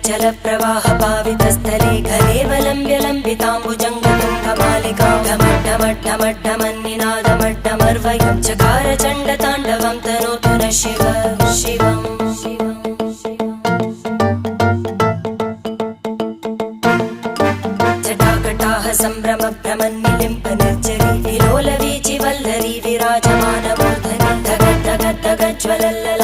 जलप्रवाह पावितस्थले घलेवलम्ब्य लम्बिताम्बुजङ्गतुङ्गमालिकां ढमड्ढमड्ढमड्ढमन्निनादमड्ढमर्वयं चकार चण्डताण्डवं तनोतु नः शिव शिवम् जटाकटाः सम्भ्रमभ्रमन्निलिम्प निर्जरी विलोलवीचिवल्लरी विराजमानमूर्धनि धगद्धगद्धगज्ज्वलल्ल